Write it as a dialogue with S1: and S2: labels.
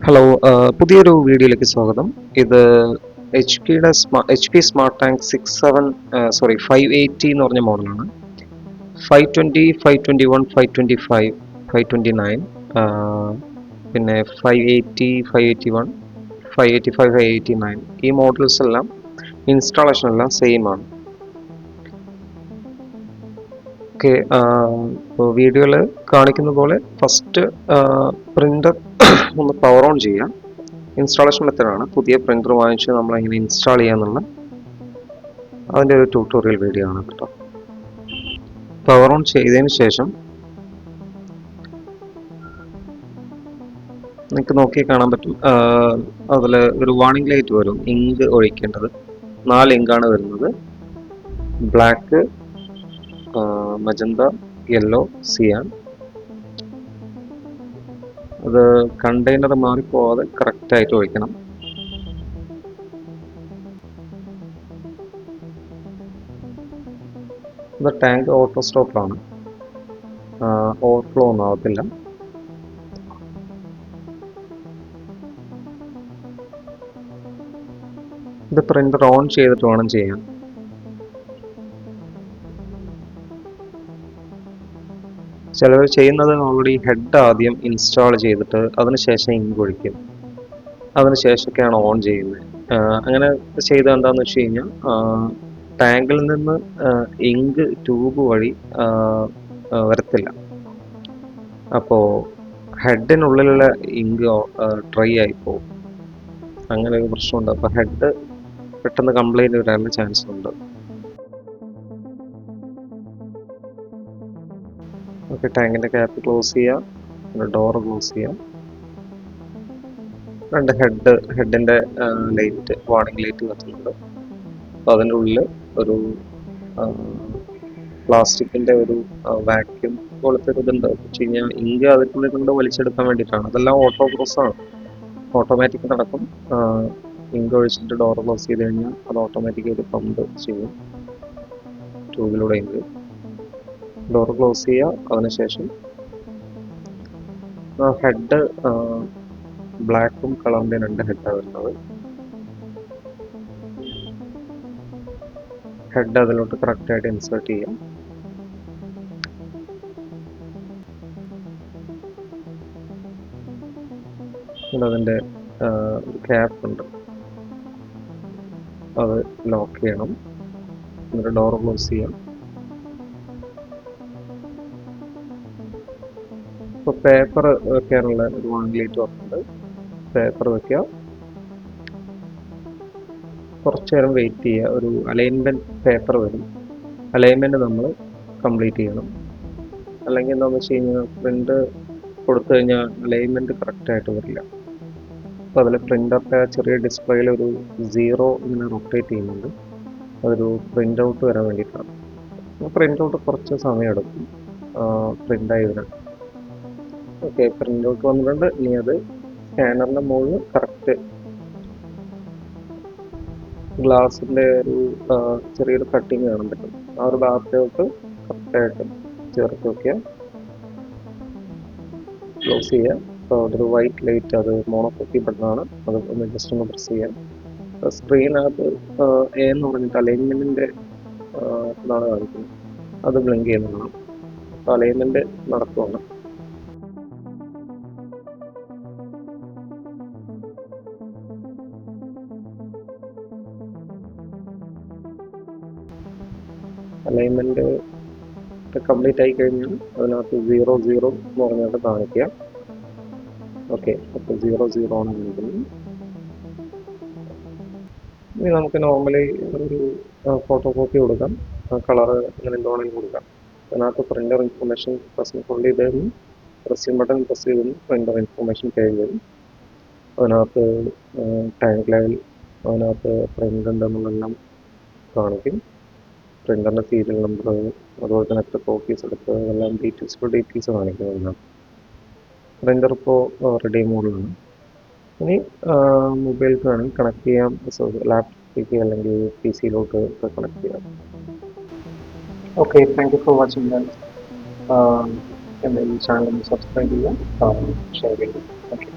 S1: Hello, പുതിയൊരു വീഡിയോയിലേക്ക് സ്വാഗതം. ഇത് എച്ച് പി സ്മാർട്ട് ടാങ്ക് 580 എന്ന് പറഞ്ഞ മോഡലാണ്. 520, 521, 525, 529, പിന്നെ 580, 581, 585, 589 ഈ മോഡൽസ് എല്ലാം ഇൻസ്റ്റാളേഷൻ എല്ലാം സെയിം ആണ്. ഓക്കെ, ഇപ്പോൾ വീഡിയോയിൽ കാണിക്കുന്ന പോലെ ഫസ്റ്റ് പ്രിൻ്റർ ഒന്ന് പവർ ഓൺ ചെയ്യാം. ഇൻസ്റ്റാളേഷൻ മെത്തേഡാണ്. പുതിയ പ്രിൻ്റർ വാങ്ങിച്ച് നമ്മൾ എങ്ങനെ ഇൻസ്റ്റാൾ ചെയ്യാന്നുള്ള അതിൻ്റെ ഒരു ട്യൂട്ടോറിയൽ വീഡിയോ ആണ് കേട്ടോ. പവർ ഓൺ ചെയ്തതിന് ശേഷം നിങ്ങൾക്ക് നോക്കി കാണാൻ പറ്റും, അതിൽ ഒരു വാർണിംഗ് ലൈറ്റ് വരും. ഇങ്ക് ഒഴിക്കേണ്ടത് 4 ഇങ്കാണ് വരുന്നത്. ബ്ലാക്ക്, മജന്ത, യെല്ലോ, സിയാൻ. അത് കണ്ടെയ്നർ മാറിപ്പോവാതെ കറക്റ്റായിട്ട് ഒഴിക്കണം. ഇത് ടാങ്ക് ഓട്ടോ സ്റ്റോപ്പിലാണ്, ഓവർഫ്ലോ ഒന്നും ആവത്തില്ല. ഇത് പ്രിൻ്റർ ഓൺ ചെയ്തിട്ട് വേണം ചെയ്യാൻ. ചിലവർ ചെയ്യുന്നത് ഓൾറെഡി ഹെഡ് ആദ്യം ഇൻസ്റ്റാൾ ചെയ്തിട്ട് അതിനുശേഷം ഇങ്ക് ഒഴിക്കും, അതിനുശേഷമൊക്കെയാണ് ഓൺ ചെയ്യുന്നത്. അങ്ങനെ ചെയ്താൽ എന്താണെന്ന് വെച്ച് കഴിഞ്ഞാൽ ടാങ്കിൽ നിന്ന് ഇങ്ക് ട്യൂബ് വഴി വരത്തില്ല. അപ്പോൾ ഹെഡിനുള്ളിലുള്ള ഇങ്ക് ഡ്രൈ ആയി പോകും. അങ്ങനെ ഒരു പ്രശ്നമുണ്ട്. അപ്പോൾ ഹെഡ് പെട്ടെന്ന് കംപ്ലൈൻറ്റ് വരാനുള്ള ചാൻസ് ഉണ്ട്. ഓക്കെ, ടാങ്കിൻ്റെ ക്യാപ്പ് ക്ലോസ് ചെയ്യാം, പിന്നെ ഡോറ് ക്ലോസ് ചെയ്യാം. രണ്ട് ഹെഡിൻ്റെ ലൈറ്റ്, വാർണിംഗ് ലൈറ്റ് കത്തുന്നുണ്ട്. അപ്പോൾ അതിൻ്റെ ഉള്ളിൽ ഒരു പ്ലാസ്റ്റിക്കിൻ്റെ ഒരു വാക്യൂം പോലത്തെ ഒരു ഇതുണ്ട്. വെച്ച് കഴിഞ്ഞാൽ ഇങ്ക് അതിനുള്ളിൽ കൊണ്ട് വലിച്ചെടുക്കാൻ വേണ്ടിയിട്ടാണ്. അതെല്ലാം ഓട്ടോ പ്രോസസ്സാണ്, ഓട്ടോമാറ്റിക് നടക്കും. ഇങ്ക് ഒഴിച്ചിട്ട് ഡോർ ക്ലോസ് ചെയ്ത് കഴിഞ്ഞാൽ അത് ഓട്ടോമാറ്റിക്കായിട്ട് പമ്പ് ചെയ്യും ട്യൂബിലൂടെ ഇങ്ക്. ഡോർ ക്ലോസ് ചെയ്യുക, അതിനുശേഷം ഹെഡ് ബ്ലാക്കും കളറിൻ്റെ 2 ഹെഡാണ് വരുന്നത്. ഹെഡ് അതിലോട്ട് കറക്റ്റായിട്ട് ഇൻസേർട്ട് ചെയ്യാം. അതിൻ്റെ ക്യാപ്പ് ഉണ്ട്, അത് ലോക്ക് ചെയ്യണം. എന്നിട്ട് ഡോർ ക്ലോസ് ചെയ്യാം. ഇപ്പോൾ പേപ്പർ വെക്കാനുള്ള ഒരു വാർണിംഗ് ലൈറ്റ് വന്നിട്ടുണ്ട്. പേപ്പർ വെക്കുക, കുറച്ച് നേരം വെയിറ്റ് ചെയ്യുക. ഒരു അലൈൻമെൻറ്റ് പേപ്പർ വരും, അലൈൻമെൻറ്റ് നമ്മൾ കംപ്ലീറ്റ് ചെയ്യണം. അല്ലെങ്കിൽ എന്താണെന്ന് വെച്ച് കഴിഞ്ഞാൽ പ്രിൻ്റ് കൊടുത്തു കഴിഞ്ഞാൽ അലൈൻമെൻറ്റ് കറക്റ്റായിട്ട് വരില്ല. അപ്പോൾ അതിൽ പ്രിൻ്ററിൻ്റെ ചെറിയ ഡിസ്പ്ലേയിൽ ഒരു 0 ഇങ്ങനെ റൊട്ടേറ്റ് ചെയ്യുന്നുണ്ട്. അതൊരു പ്രിൻ്റ് ഔട്ട് വരാൻ വേണ്ടിയിട്ടാണ്. പ്രിൻ്റ് ഔട്ട് കുറച്ച് സമയം എടുക്കും പ്രിൻ്റായി വരാൻ. ഓക്കെ, പ്രിൻ്റ് ഔട്ട് വന്നിട്ടുണ്ട്. ഇനി അത് സ്കാനറിൻ്റെ മുകളിൽ കറക്റ്റ് ഗ്ലാസിൻ്റെ ഒരു ചെറിയൊരു കട്ടിങ് കാണാൻ പറ്റും. ആ ഒരു ഭാഗത്തോട്ട് കറക്റ്റായിട്ട് ചേർത്ത് വയ്ക്കുക, ക്ലോസ് ചെയ്യുക. അപ്പോൾ അതൊരു വൈറ്റ് ലൈറ്റ്, അത് മോണോഫോക്കി ബട്ടണാണ്, അത് ഒന്ന് ജസ്റ്റ് ഒന്ന് പ്രസ് ചെയ്യാം. സ്ക്രീനകത്ത് എ എന്ന് പറഞ്ഞിട്ട് അലൈൻമെൻറ്റിൻ്റെ ഇതാണ് കാണിക്കുന്നത്, അത് ബ്ലിങ്ക് ചെയ്യുന്നതാണ്. അപ്പോൾ അലൈൻമെൻറ്റ് നടത്തുവാണ്. അലൈൻമെൻറ്റ് കംപ്ലീറ്റ് ആയി കഴിഞ്ഞാൽ അതിനകത്ത് 0 എന്ന് പറഞ്ഞിട്ട് കാണിക്കുക. ഓക്കെ, അപ്പോൾ 0 ആണ് കാണിക്കുന്നത്. ഇനി നമുക്ക് നോർമലി ഒരു ഫോട്ടോ കോപ്പി കൊടുക്കാം, കളറ് അങ്ങനെ എന്താണെങ്കിലും കൊടുക്കാം. അതിനകത്ത് പ്രിൻ്റർ ഇൻഫർമേഷൻ പ്രസ് ഹോൾഡ് ചെയ്ത് പ്രസ് ബട്ടൺ പ്രസ് ചെയ്ത് പ്രിൻ്റർ ഇൻഫർമേഷൻ പേജ് വരും. അതിനകത്ത് ടാങ്ക് ലെവൽ, അതിനകത്ത് പ്രിൻ്റ് ഉണ്ടെന്നുള്ളതെല്ലാം കാണിക്കും. പ്രിൻ്ററിൻ്റെ സീരിയൽ നമ്പർ, അതുപോലെ തന്നെ എത്ര കോപ്പീസ് എടുത്ത്, അതെല്ലാം ഡീറ്റെയിൽസ് കാണിക്കുന്നതാണ്. പ്രിൻ്റർ ഇപ്പോൾ റെഡി മോഡിലാണ്. ഇനി മൊബൈലിൽ വേണമെങ്കിൽ കണക്ട് ചെയ്യാം, ലാപ്ടോപ്പിലേക്ക് അല്ലെങ്കിൽ PC യിലോട്ട് കണക്ട് ചെയ്യാം. Okay, thank you for watching that. എൻ്റെ ഈ ചാനൽ സബ്സ്ക്രൈബ് ചെയ്യാം, ഷെയർ ചെയ്യാം. ഓക്കെ.